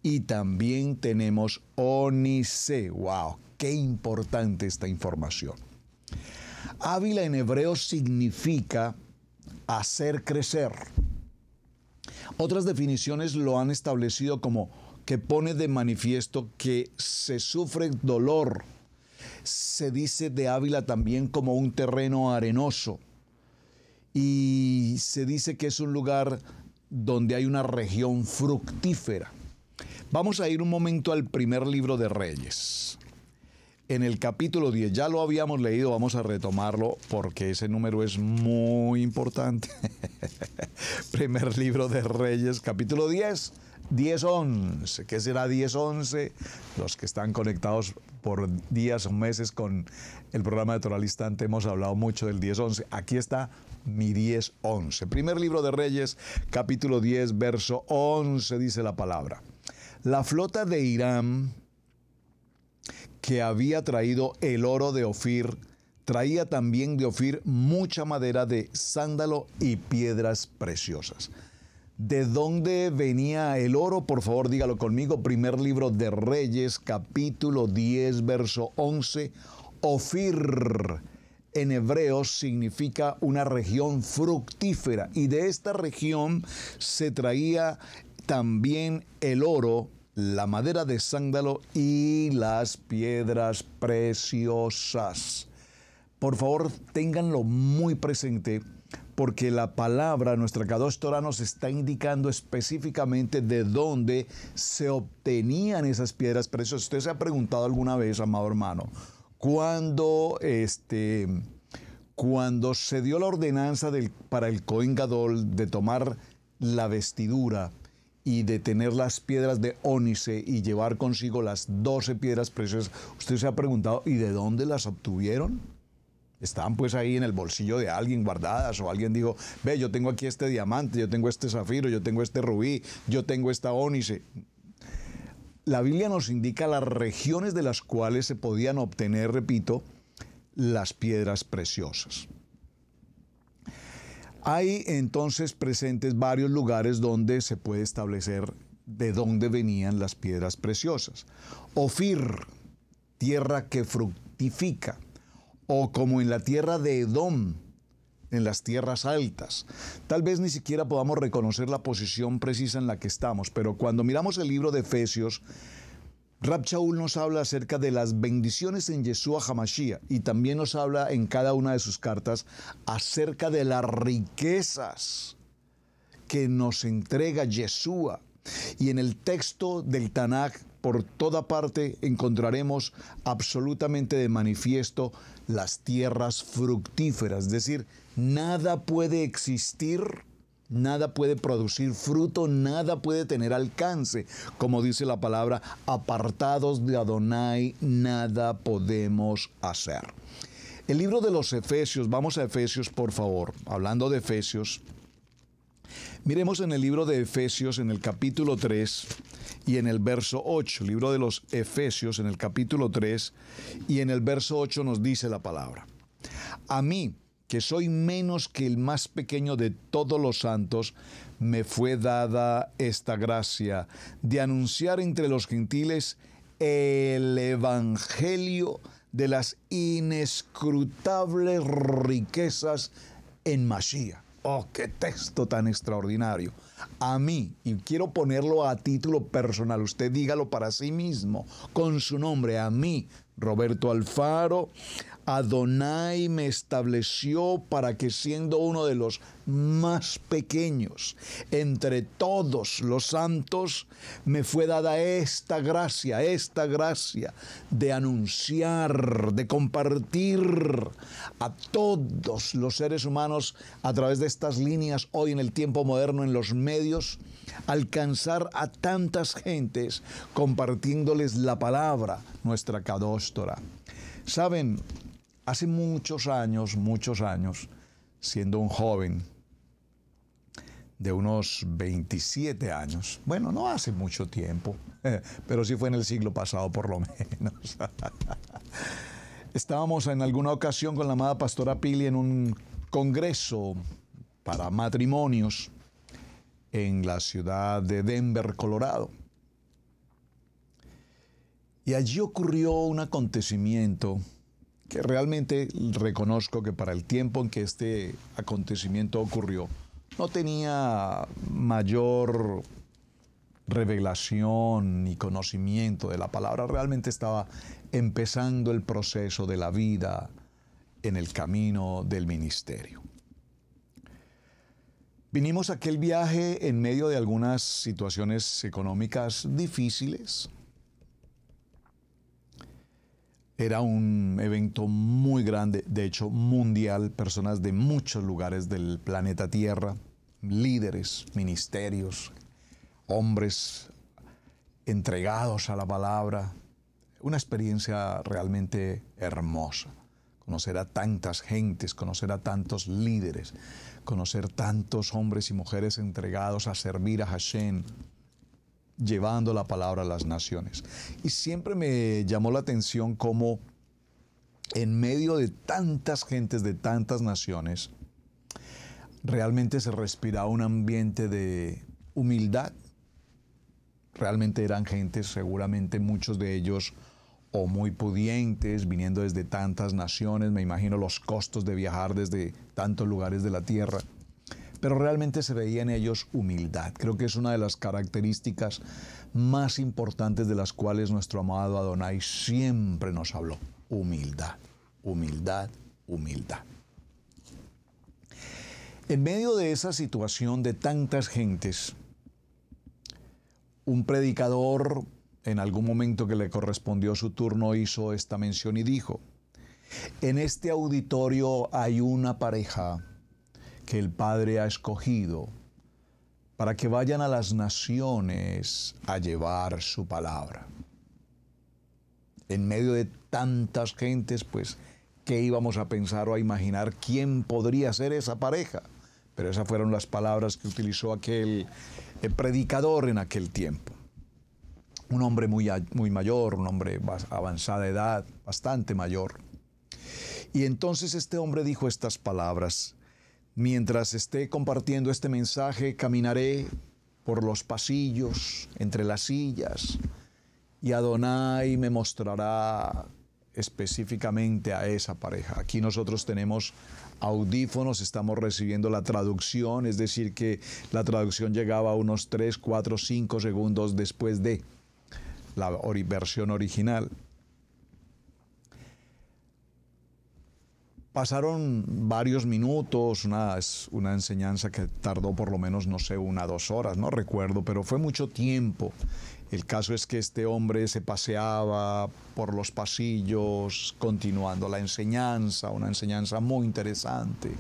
y también tenemos ónice. ¡Wow! ¡Qué importante esta información! Ávila en hebreo significa hacer crecer. Otras definiciones lo han establecido como que pone de manifiesto que se sufre dolor. Se dice de Ávila también como un terreno arenoso. Y se dice que es un lugar donde hay una región fructífera. Vamos a ir un momento al primer libro de Reyes. En el capítulo 10, ya lo habíamos leído, vamos a retomarlo porque ese número es muy importante. Primer libro de Reyes, capítulo 10, 10-11. ¿Qué será 10-11? Los que están conectados por días o meses con el programa de Torah al Instante hemos hablado mucho del 10-11. Aquí está mi 10-11. Primer libro de Reyes, capítulo 10, verso 11, dice la palabra. La flota de Hiram, que había traído el oro de Ofir, traía también de Ofir mucha madera de sándalo y piedras preciosas. ¿De dónde venía el oro? Por favor, dígalo conmigo. Primer libro de Reyes, capítulo 10, verso 11. Ofir en hebreo significa una región fructífera, y de esta región se traía también el oro, la madera de sándalo y las piedras preciosas. Por favor, ténganlo muy presente, porque la palabra, nuestra Kadosh Torah, nos está indicando específicamente de dónde se obtenían esas piedras preciosas. Usted se ha preguntado alguna vez, amado hermano, cuando se dio la ordenanza para el Cohen Gadol de tomar la vestidura y de tener las piedras de ónice y llevar consigo las 12 piedras preciosas, usted se ha preguntado, ¿y de dónde las obtuvieron? Estaban pues ahí en el bolsillo de alguien guardadas, o alguien dijo, ve, yo tengo aquí este diamante, yo tengo este zafiro, yo tengo este rubí, yo tengo esta ónice. La Biblia nos indica las regiones de las cuales se podían obtener, repito, las piedras preciosas. Hay entonces presentes varios lugares donde se puede establecer de dónde venían las piedras preciosas. Ofir, tierra que fructifica, o como en la tierra de Edom, en las tierras altas. Tal vez ni siquiera podamos reconocer la posición precisa en la que estamos, pero cuando miramos el libro de Efesios, Rab Shaul nos habla acerca de las bendiciones en Yeshua HaMashiach, y también nos habla en cada una de sus cartas acerca de las riquezas que nos entrega Yeshua. Y en el texto del Tanaj, por toda parte encontraremos absolutamente de manifiesto las tierras fructíferas. Es decir, nada puede existir, nada puede producir fruto, nada puede tener alcance. Como dice la palabra, apartados de Adonai, nada podemos hacer. El libro de los Efesios, vamos a Efesios por favor, hablando de Efesios. Miremos en el libro de Efesios, en el capítulo 3 y en el verso 8. El libro de los Efesios, en el capítulo 3 y en el verso 8 nos dice la palabra. A mí, que soy menos que el más pequeño de todos los santos, me fue dada esta gracia de anunciar entre los gentiles el evangelio de las inescrutables riquezas en Mashiach. ¡Oh, qué texto tan extraordinario! A mí, y quiero ponerlo a título personal, usted dígalo para sí mismo, con su nombre, a mí, Roberto Alfaro, Adonai me estableció para que, siendo uno de los más pequeños entre todos los santos, me fue dada esta gracia de anunciar, de compartir a todos los seres humanos a través de estas líneas hoy en el tiempo moderno, en los medios, alcanzar a tantas gentes compartiéndoles la palabra, nuestra Kadosh Torah. Saben, hace muchos años, siendo un joven de unos 27 años, bueno, no hace mucho tiempo, pero sí fue en el siglo pasado por lo menos. Estábamos en alguna ocasión con la amada pastora Pili en un congreso para matrimonios en la ciudad de Denver, Colorado. Y allí ocurrió un acontecimiento que realmente reconozco que para el tiempo en que este acontecimiento ocurrió, no tenía mayor revelación ni conocimiento de la palabra. Realmente estaba empezando el proceso de la vida en el camino del ministerio. Vinimos a aquel viaje en medio de algunas situaciones económicas difíciles. Era un evento muy grande, de hecho mundial, personas de muchos lugares del planeta Tierra, líderes, ministerios, hombres entregados a la palabra. Una experiencia realmente hermosa. Conocer a tantas gentes, conocer a tantos líderes, conocer tantos hombres y mujeres entregados a servir a Hashem, llevando la palabra a las naciones. Y siempre me llamó la atención cómo en medio de tantas gentes, de tantas naciones, realmente se respiraba un ambiente de humildad. Realmente eran gentes, seguramente muchos de ellos o muy pudientes, viniendo desde tantas naciones, me imagino los costos de viajar desde tantos lugares de la tierra, pero realmente se veía en ellos humildad. Creo que es una de las características más importantes de las cuales nuestro amado Adonai siempre nos habló. Humildad, humildad, humildad. En medio de esa situación de tantas gentes, un predicador en algún momento que le correspondió su turno hizo esta mención y dijo: en este auditorio hay una pareja que el Padre ha escogido para que vayan a las naciones a llevar su palabra. En medio de tantas gentes, pues, ¿qué íbamos a pensar o a imaginar quién podría ser esa pareja? Pero esas fueron las palabras que utilizó aquel predicador en aquel tiempo. Un hombre muy mayor, un hombre avanzada edad, bastante mayor. Y entonces este hombre dijo estas palabras: mientras esté compartiendo este mensaje, caminaré por los pasillos, entre las sillas, y Adonai me mostrará específicamente a esa pareja. Aquí nosotros tenemos audífonos, estamos recibiendo la traducción, es decir, que la traducción llegaba a unos 3, 4, 5 segundos después de la versión original. Pasaron varios minutos, una enseñanza que tardó por lo menos, no sé, 1 o 2 horas, no recuerdo, pero fue mucho tiempo. El caso es que este hombre se paseaba por los pasillos, continuando la enseñanza, una enseñanza muy interesante.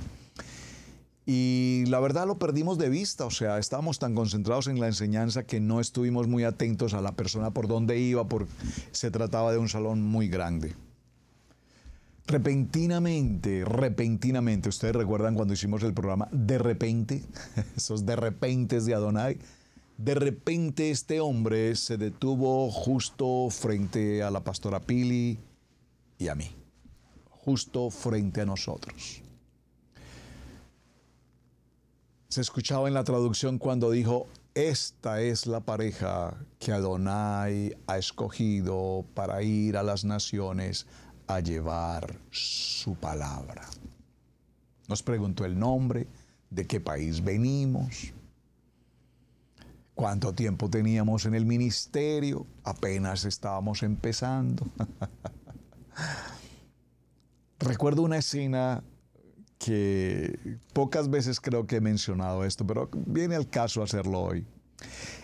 Y la verdad lo perdimos de vista, o sea, estábamos tan concentrados en la enseñanza que no estuvimos muy atentos a la persona por donde iba, porque se trataba de un salón muy grande. Repentinamente, ustedes recuerdan cuando hicimos el programa De Repente, esos de repentes de Adonai, de repente este hombre se detuvo justo frente a la pastora Pili y a mí, justo frente a nosotros. Se escuchaba en la traducción cuando dijo: esta es la pareja que Adonai ha escogido para ir a las naciones a llevar su palabra. Nos preguntó el nombre, de qué país venimos, cuánto tiempo teníamos en el ministerio, apenas estábamos empezando. Recuerdo una escena que pocas veces creo que he mencionado esto, pero viene al caso hacerlo hoy.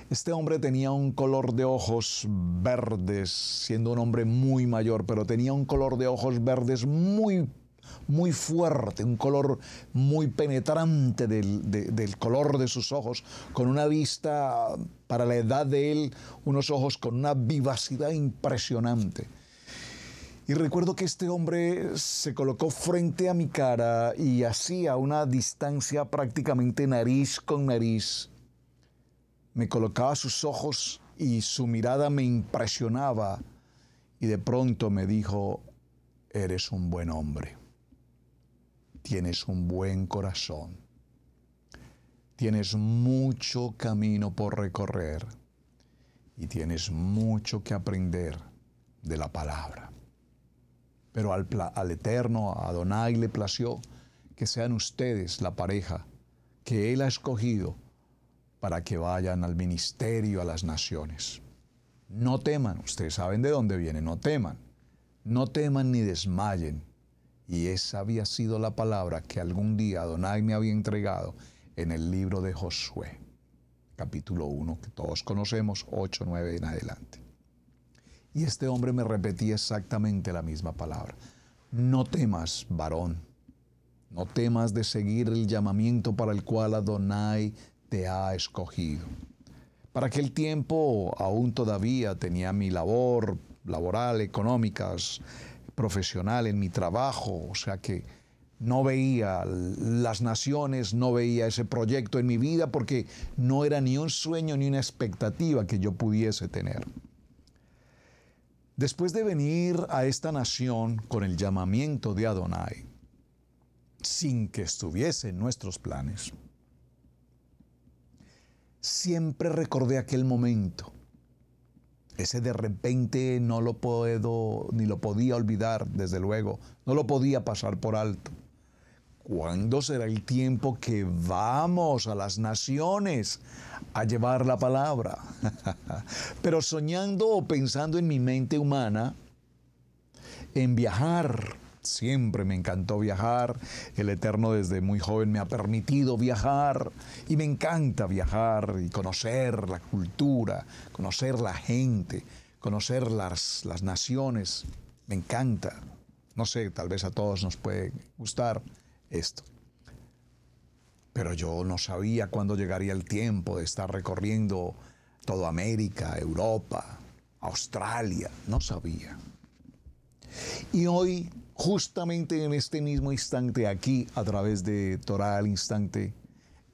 Este hombre tenía un color de ojos verdes, siendo un hombre muy mayor, pero tenía un color de ojos verdes muy fuerte, un color muy penetrante del color de sus ojos, con una vista, para la edad de él, unos ojos con una vivacidad impresionante. Y recuerdo que este hombre se colocó frente a mi cara y así a una distancia prácticamente nariz con nariz, me colocaba sus ojos y su mirada me impresionaba, y de pronto me dijo: eres un buen hombre, tienes un buen corazón, tienes mucho camino por recorrer y tienes mucho que aprender de la palabra. Pero al Eterno, a Adonai, le plació que sean ustedes la pareja que Él ha escogido para que vayan al ministerio a las naciones. No teman, ustedes saben de dónde viene, no teman ni desmayen. Y esa había sido la palabra que algún día Adonai me había entregado en el libro de Josué, capítulo 1, que todos conocemos, 8, 9 en adelante. Y este hombre me repetía exactamente la misma palabra: no temas, varón, no temas de seguir el llamamiento para el cual Adonai te ha escogido. Para aquel tiempo aún todavía tenía mi labor laboral, económicas, profesional, en mi trabajo, o sea que no veía las naciones, no veía ese proyecto en mi vida porque no era ni un sueño ni una expectativa que yo pudiese tener. Después de venir a esta nación con el llamamiento de Adonai, sin que estuviese en nuestros planes, siempre recordé aquel momento Ese de repente no lo puedo, ni lo podía olvidar, desde luego. No lo podía pasar por alto. ¿Cuándo será el tiempo que vamos a las naciones a llevar la palabra? Pero soñando o pensando en mi mente humana, en viajar. Siempre me encantó viajar. El Eterno desde muy joven me ha permitido viajar. Y me encanta viajar y conocer la cultura, conocer la gente, conocer las naciones. Me encanta. No sé, tal vez a todos nos puede gustar esto. Pero yo no sabía cuándo llegaría el tiempo de estar recorriendo toda América, Europa, Australia. No sabía. Y hoy, justamente en este mismo instante, aquí, a través de Torá al Instante,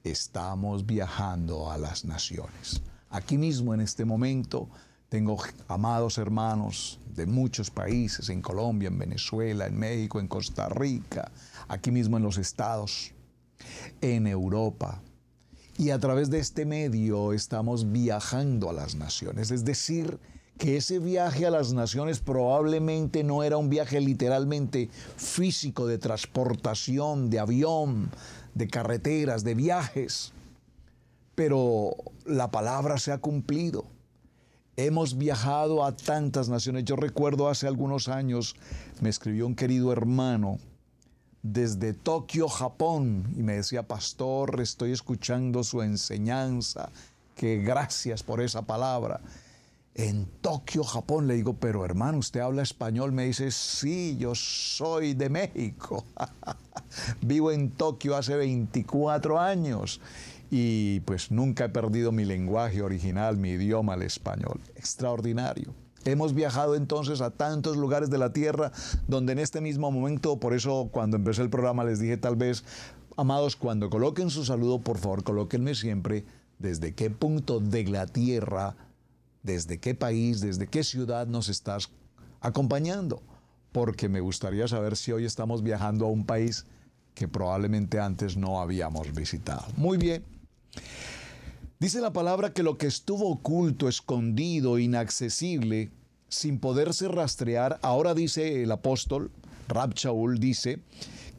estamos viajando a las naciones. Aquí mismo, en este momento, tengo amados hermanos de muchos países, en Colombia, en Venezuela, en México, en Costa Rica, aquí mismo en los Estados, en Europa. Y a través de este medio estamos viajando a las naciones, es decir, que ese viaje a las naciones probablemente no era un viaje literalmente físico de transportación, de avión, de carreteras, de viajes, pero la palabra se ha cumplido. Hemos viajado a tantas naciones. Yo recuerdo hace algunos años me escribió un querido hermano desde Tokio, Japón, y me decía: pastor, estoy escuchando su enseñanza, que gracias por esa palabra. En Tokio, Japón. Le digo: pero hermano, ¿usted habla español? Me dice: sí, yo soy de México. Vivo en Tokio hace 24 años y pues nunca he perdido mi lenguaje original, mi idioma, el español. Extraordinario. Hemos viajado entonces a tantos lugares de la tierra donde en este mismo momento, por eso cuando empecé el programa les dije, tal vez, amados, cuando coloquen su saludo, por favor, colóquenme siempre desde qué punto de la tierra, desde qué país, desde qué ciudad nos estás acompañando, porque me gustaría saber si hoy estamos viajando a un país que probablemente antes no habíamos visitado. Muy bien. Dice la palabra que lo que estuvo oculto, escondido, inaccesible, sin poderse rastrear, ahora dice el apóstol, Rab Shaul dice,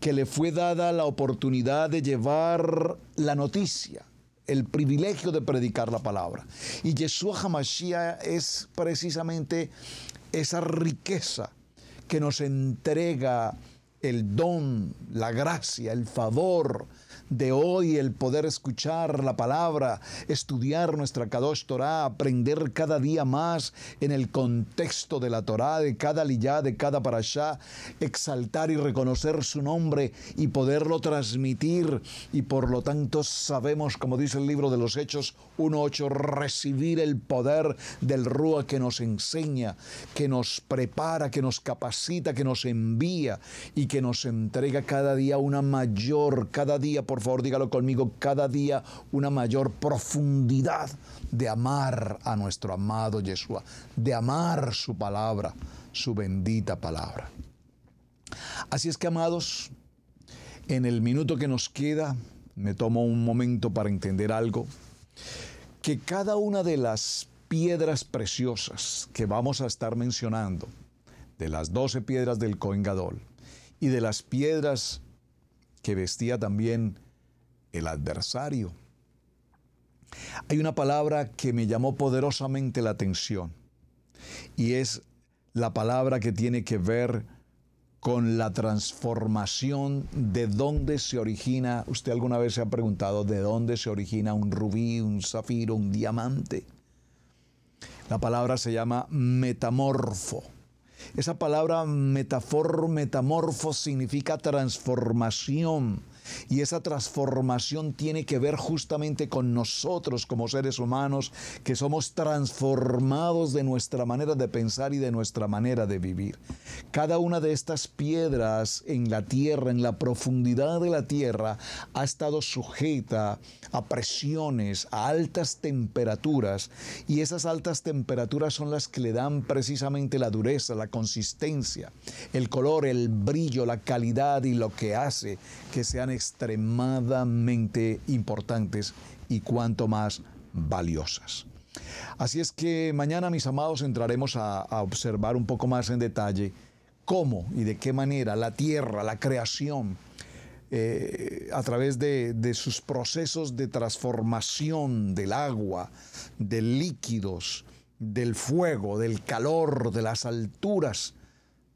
que le fue dada la oportunidad de llevar la noticia, el privilegio de predicar la palabra. Y Yeshua HaMashiach es precisamente esa riqueza que nos entrega el don, la gracia, el favor de hoy, el poder escuchar la palabra, estudiar nuestra Kadosh Torah, aprender cada día más en el contexto de la Torah, de cada liyá, de cada parashá, exaltar y reconocer su nombre y poderlo transmitir. Y por lo tanto sabemos, como dice el libro de los Hechos 1:8, recibir el poder del Ruach que nos enseña, que nos prepara, que nos capacita, que nos envía y que nos entrega cada día una mayor, cada día, por favor dígalo conmigo, cada día una mayor profundidad de amar a nuestro amado Yeshua, de amar su palabra, su bendita palabra. Así es que, amados, en el minuto que nos queda, me tomo un momento para entender algo, que cada una de las piedras preciosas que vamos a estar mencionando, de las 12 piedras del Cohen Gadol, y de las piedras que vestía también el adversario, hay una palabra que me llamó poderosamente la atención, y es la palabra que tiene que ver con la transformación. ¿De dónde se origina? ¿Usted alguna vez se ha preguntado de dónde se origina un rubí, un zafiro, un diamante? La palabra se llama metamorfo. Esa palabra metamorfo significa transformación. Y esa transformación tiene que ver justamente con nosotros como seres humanos, que somos transformados de nuestra manera de pensar y de nuestra manera de vivir. Cada una de estas piedras en la tierra, en la profundidad de la tierra, ha estado sujeta a presiones, a altas temperaturas, y esas altas temperaturas son las que le dan precisamente la dureza, la consistencia, el color, el brillo, la calidad y lo que hace que sean extremadamente importantes y cuanto más valiosas. Así es que mañana, mis amados, entraremos a observar un poco más en detalle cómo y de qué manera la tierra, la creación, a través de sus procesos de transformación del agua, de líquidos, del fuego, del calor, de las alturas,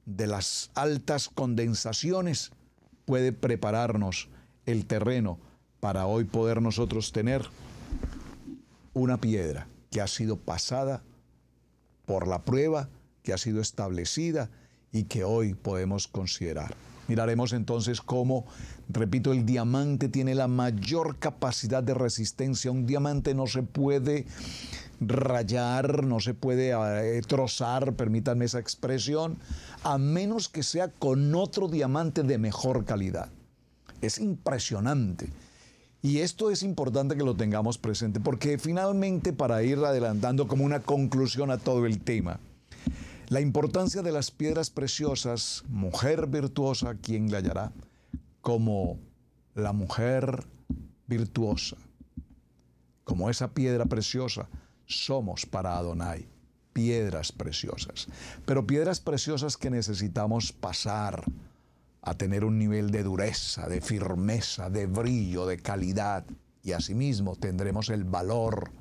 de las altas condensaciones, puede prepararnos el terreno para hoy poder nosotros tener una piedra que ha sido pasada por la prueba, que ha sido establecida y que hoy podemos considerar. Miraremos entonces cómo, repito, el diamante tiene la mayor capacidad de resistencia. Un diamante no se puede rayar, no se puede trozar, permítanme esa expresión, a menos que sea con otro diamante de mejor calidad. Es impresionante. Y esto es importante que lo tengamos presente, porque finalmente, para ir adelantando como una conclusión a todo el tema, la importancia de las piedras preciosas, mujer virtuosa, ¿quién la hallará? Como la mujer virtuosa, como esa piedra preciosa, somos para Adonai, piedras preciosas. Pero piedras preciosas que necesitamos pasar a tener un nivel de dureza, de firmeza, de brillo, de calidad, y asimismo tendremos el valor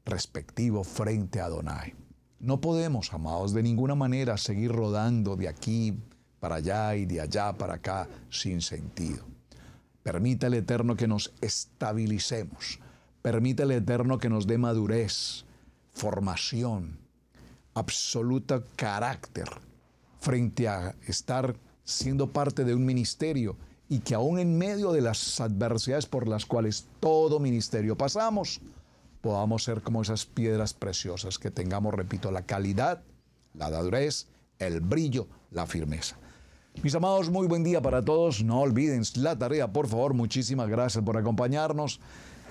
respectivo frente a Adonai. No podemos, amados, de ninguna manera seguir rodando de aquí para allá y de allá para acá sin sentido. Permita el Eterno que nos estabilicemos. Permita el Eterno que nos dé madurez, formación, absoluto carácter frente a estar siendo parte de un ministerio, y que aún en medio de las adversidades por las cuales todo ministerio pasamos, podamos ser como esas piedras preciosas, que tengamos, repito, la calidad, la madurez, el brillo, la firmeza. Mis amados, muy buen día para todos. No olviden la tarea, por favor. Muchísimas gracias por acompañarnos.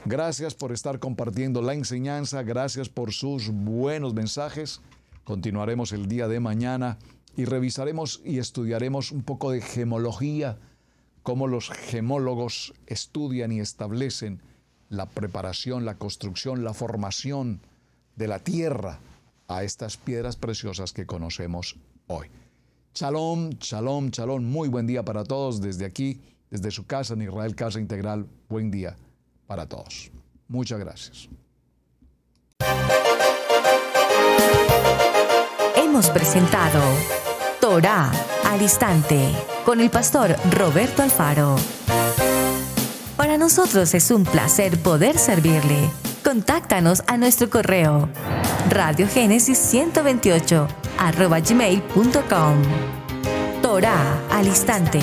Gracias por estar compartiendo la enseñanza. Gracias por sus buenos mensajes. Continuaremos el día de mañana y revisaremos y estudiaremos un poco de gemología, cómo los gemólogos estudian y establecen la preparación, la construcción, la formación de la tierra a estas piedras preciosas que conocemos hoy. Shalom, shalom, shalom. Muy buen día para todos desde aquí, desde su casa en Israel Casa Integral. Buen día para todos. Muchas gracias. Hemos presentado Torá al Instante con el pastor Roberto Alfaro. Para nosotros es un placer poder servirle. Contáctanos a nuestro correo radiogenesis128@gmail.com. Torá al Instante.